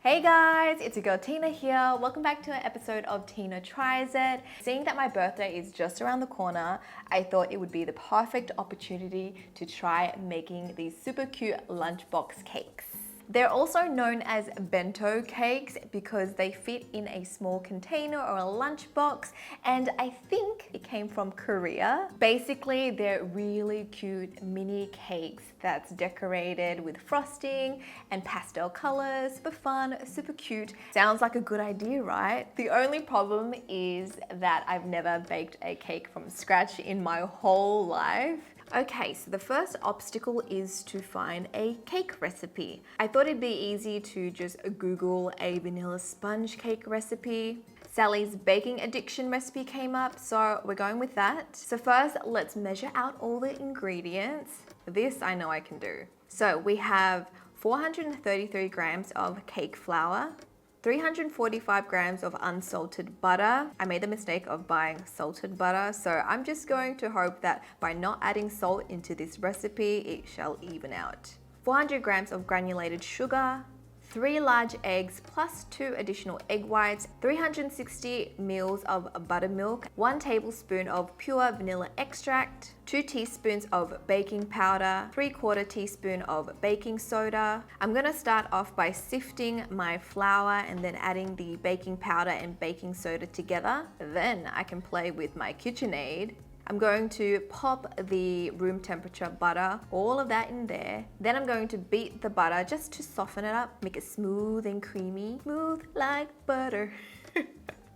Hey guys, it's your girl Tina here. Welcome back to an episode of Tina Tries It. Seeing that my birthday is just around the corner, I thought it would be the perfect opportunity to try making these super cute lunchbox cakes. They're also known as bento cakes because they fit in a small container or a lunchbox, and I think it came from Korea. Basically, they're really cute mini cakes that's decorated with frosting and pastel colors, super fun, super cute. Sounds like a good idea, right? The only problem is that I've never baked a cake from scratch in my whole life. Okay, so the first obstacle is to find a cake recipe. I thought it'd be easy to just Google a vanilla sponge cake recipe. Sally's baking addiction recipe came up, so we're going with that. So first, let's measure out all the ingredients. This I know I can do. So we have 433 grams of cake flour, 345 grams of unsalted butter. I made the mistake of buying salted butter, so I'm just going to hope that by not adding salt into this recipe, it shall even out. 400 grams of granulated sugar, 3 large eggs plus 2 additional egg whites, 360 ml of buttermilk, 1 tablespoon of pure vanilla extract, 2 teaspoons of baking powder, 3/4 teaspoon of baking soda. I'm gonna start off by sifting my flour and then adding the baking powder and baking soda together. Then I can play with my KitchenAid. I'm going to pop the room temperature butter, all of that in there. Then I'm going to beat the butter just to soften it up, make it smooth and creamy, smooth like butter.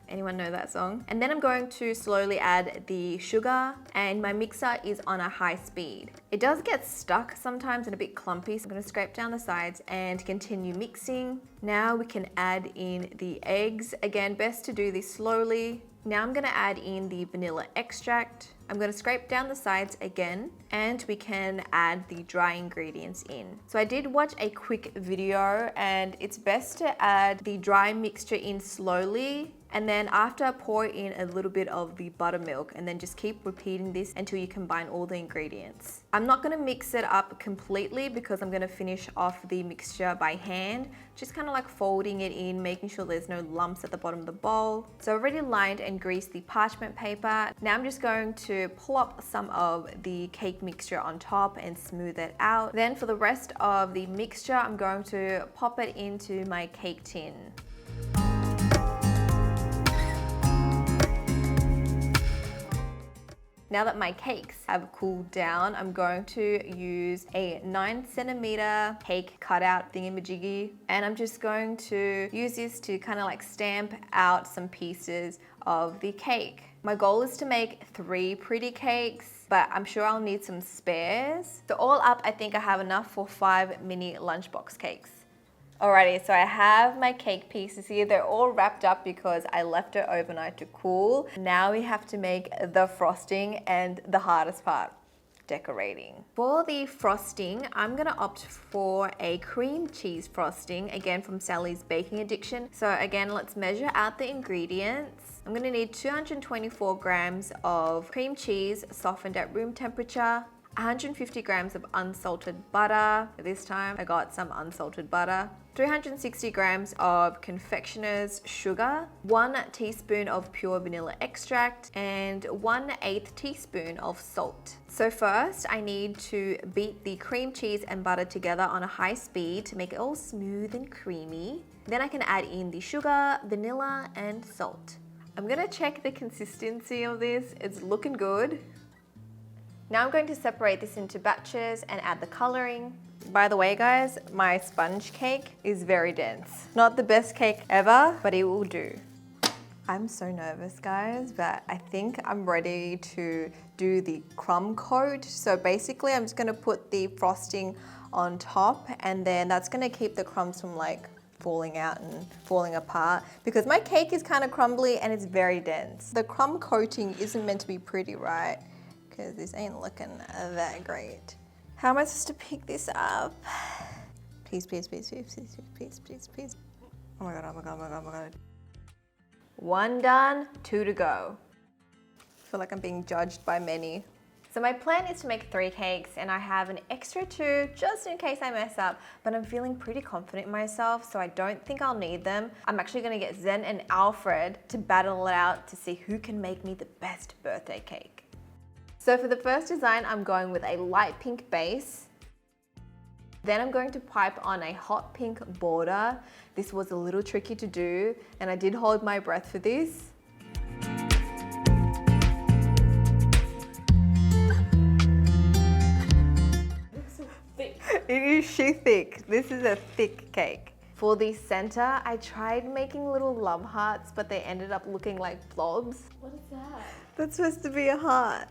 Anyone know that song? And then I'm going to slowly add the sugar, and my mixer is on a high speed. It does get stuck sometimes and a bit clumpy, so I'm gonna scrape down the sides and continue mixing. Now we can add in the eggs. Again, best to do this slowly. Now I'm gonna add in the vanilla extract. I'm gonna scrape down the sides again, and we can add the dry ingredients in. So I did watch a quick video, and it's best to add the dry mixture in slowly, and then after pour in a little bit of the buttermilk, and then just keep repeating this until you combine all the ingredients. I'm not gonna mix it up completely because I'm gonna finish off the mixture by hand, just kind of like folding it in, making sure there's no lumps at the bottom of the bowl. So I've already lined and greased the parchment paper. Now I'm just going to plop some of the cake mixture on top and smooth it out. Then for the rest of the mixture, I'm going to pop it into my cake tin. Now that my cakes have cooled down, I'm going to use a 9cm cake cutout thingamajiggy, and I'm just going to use this to kind of like stamp out some pieces of the cake. My goal is to make 3 pretty cakes, but I'm sure I'll need some spares. So all up, I think I have enough for 5 mini lunchbox cakes. Alrighty, so I have my cake pieces here. They're all wrapped up because I left it overnight to cool. Now we have to make the frosting and the hardest part, decorating. For the frosting, I'm gonna opt for a cream cheese frosting, again from Sally's Baking Addiction. So again, let's measure out the ingredients. I'm gonna need 224 grams of cream cheese softened at room temperature, 150 grams of unsalted butter. This time I got some unsalted butter. 360 grams of confectioner's sugar, 1 teaspoon of pure vanilla extract, and 1/8 teaspoon of salt. So first I need to beat the cream cheese and butter together on a high speed to make it all smooth and creamy. Then I can add in the sugar, vanilla, and salt. I'm gonna check the consistency of this. It's looking good. Now I'm going to separate this into batches and add the coloring. By the way, guys, my sponge cake is very dense. Not the best cake ever, but it will do. I'm so nervous, guys, but I think I'm ready to do the crumb coat. So basically, I'm just gonna put the frosting on top, and then that's gonna keep the crumbs from like falling out and falling apart, because my cake is kind of crumbly and it's very dense. The crumb coating isn't meant to be pretty, right? Because this ain't looking that great. How am I supposed to pick this up? Please, please, please, please, please, please, please, please. Oh my god, oh my god, oh my god, oh my god. 1 done, 2 to go. I feel like I'm being judged by many. So my plan is to make 3 cakes and I have an extra 2 just in case I mess up, but I'm feeling pretty confident in myself, so I don't think I'll need them. I'm actually gonna get Zen and Alfred to battle it out to see who can make me the best birthday cake. So for the first design, I'm going with a light pink base. Then I'm going to pipe on a hot pink border. This was a little tricky to do, and I did hold my breath for this. It is she thick. This is a thick cake. For the center, I tried making little love hearts, but they ended up looking like blobs. What is that? That's supposed to be a heart.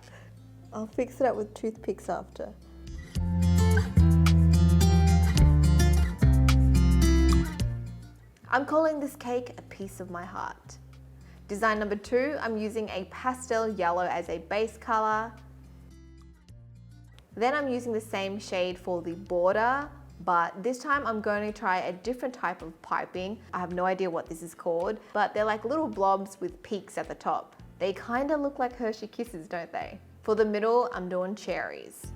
I'll fix it up with toothpicks after. I'm calling this cake a piece of my heart. Design number 2, I'm using a pastel yellow as a base color. Then I'm using the same shade for the border, but this time I'm going to try a different type of piping. I have no idea what this is called, but they're like little blobs with peaks at the top. They kind of look like Hershey Kisses, don't they? For the middle, I'm doing cherries.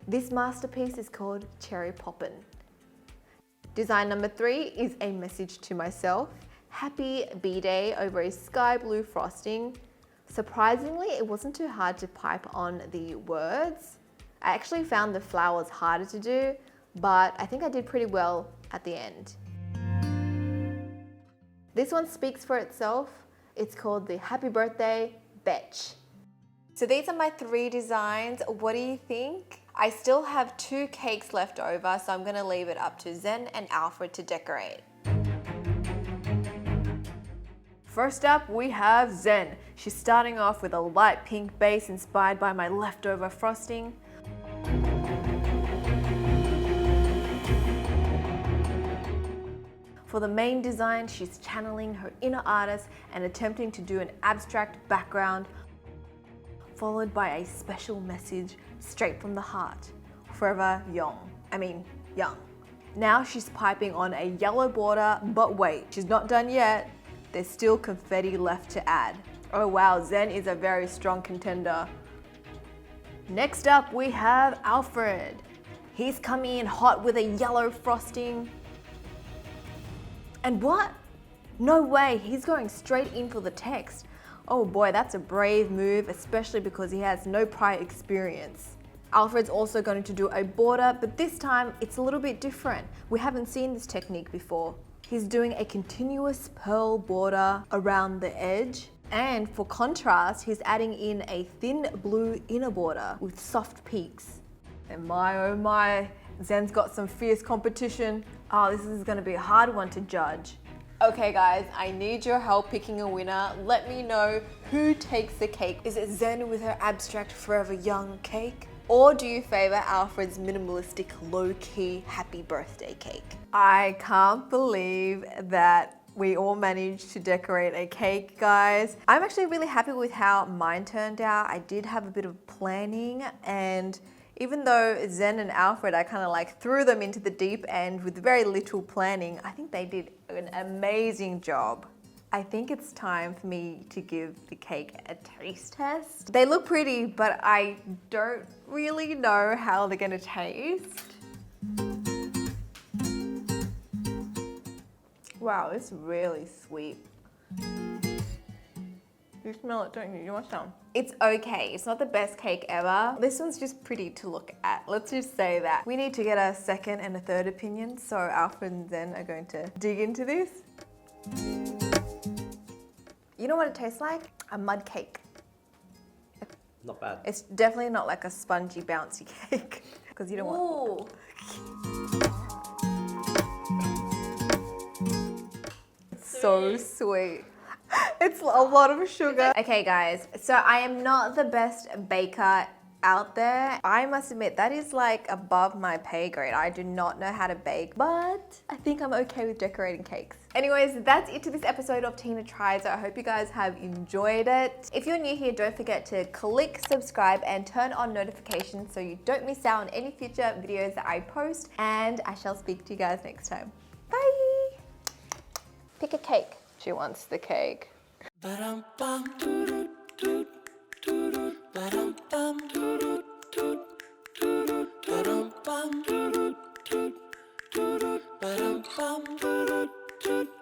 This masterpiece is called Cherry Poppin'. Design number 3 is a message to myself. Happy B-Day over a sky blue frosting. Surprisingly, it wasn't too hard to pipe on the words. I actually found the flowers harder to do, but I think I did pretty well at the end. This one speaks for itself. It's called the Happy Birthday Betch. So these are my 3 designs. What do you think? I still have 2 cakes left over, so I'm gonna leave it up to Zen and Alfred to decorate. First up, we have Zen. She's starting off with a light pink base inspired by my leftover frosting. For the main design, she's channeling her inner artist and attempting to do an abstract background, followed by a special message straight from the heart. Forever Yong. Young. Now she's piping on a yellow border, but wait, she's not done yet. There's still confetti left to add. Oh wow, Zen is a very strong contender. Next up, we have Alfred. He's coming in hot with a yellow frosting. And what? No way, he's going straight in for the text. Oh boy, that's a brave move, especially because he has no prior experience. Alfred's also going to do a border, but this time it's a little bit different. We haven't seen this technique before. He's doing a continuous pearl border around the edge. And for contrast, he's adding in a thin blue inner border with soft peaks. And my oh my, Zen's got some fierce competition. Oh, this is gonna be a hard one to judge. Okay guys, I need your help picking a winner. Let me know who takes the cake. Is it Zen with her abstract Forever Young cake? Or do you favor Alfred's minimalistic, low-key, happy birthday cake? I can't believe that we all managed to decorate a cake, guys. I'm actually really happy with how mine turned out. I did have a bit of planning, and even though Zen and Alfred, I kind of like threw them into the deep end with very little planning, I think they did an amazing job. I think it's time for me to give the cake a taste test. They look pretty, but I don't really know how they're gonna taste. Wow, it's really sweet. You smell it, don't you? You want some? It's okay. It's not the best cake ever. This one's just pretty to look at. Let's just say that. We need to get a second and a third opinion, so Alfred and Zen are going to dig into this. You know what it tastes like? A mud cake. Not bad. It's definitely not like a spongy, bouncy cake. Because you don't want... It's so sweet. It's a lot of sugar. Okay guys, so I am not the best baker out there. I must admit that is like above my pay grade. I do not know how to bake, but I think I'm okay with decorating cakes. Anyways, that's it to this episode of Tina Tries It. I hope you guys have enjoyed it. If you're new here, don't forget to click subscribe and turn on notifications so you don't miss out on any future videos that I post, and I shall speak to you guys next time. Bye! Pick a cake. She wants the cake. Ba-dum-bum, doo-doo, doo, doo-doo, ba-dum-bum, doo-doo, doo, doo-doo, ba-dum-bum, doo-doo, doo, doo-doo, ba-dum-bum, doo-doo, doo.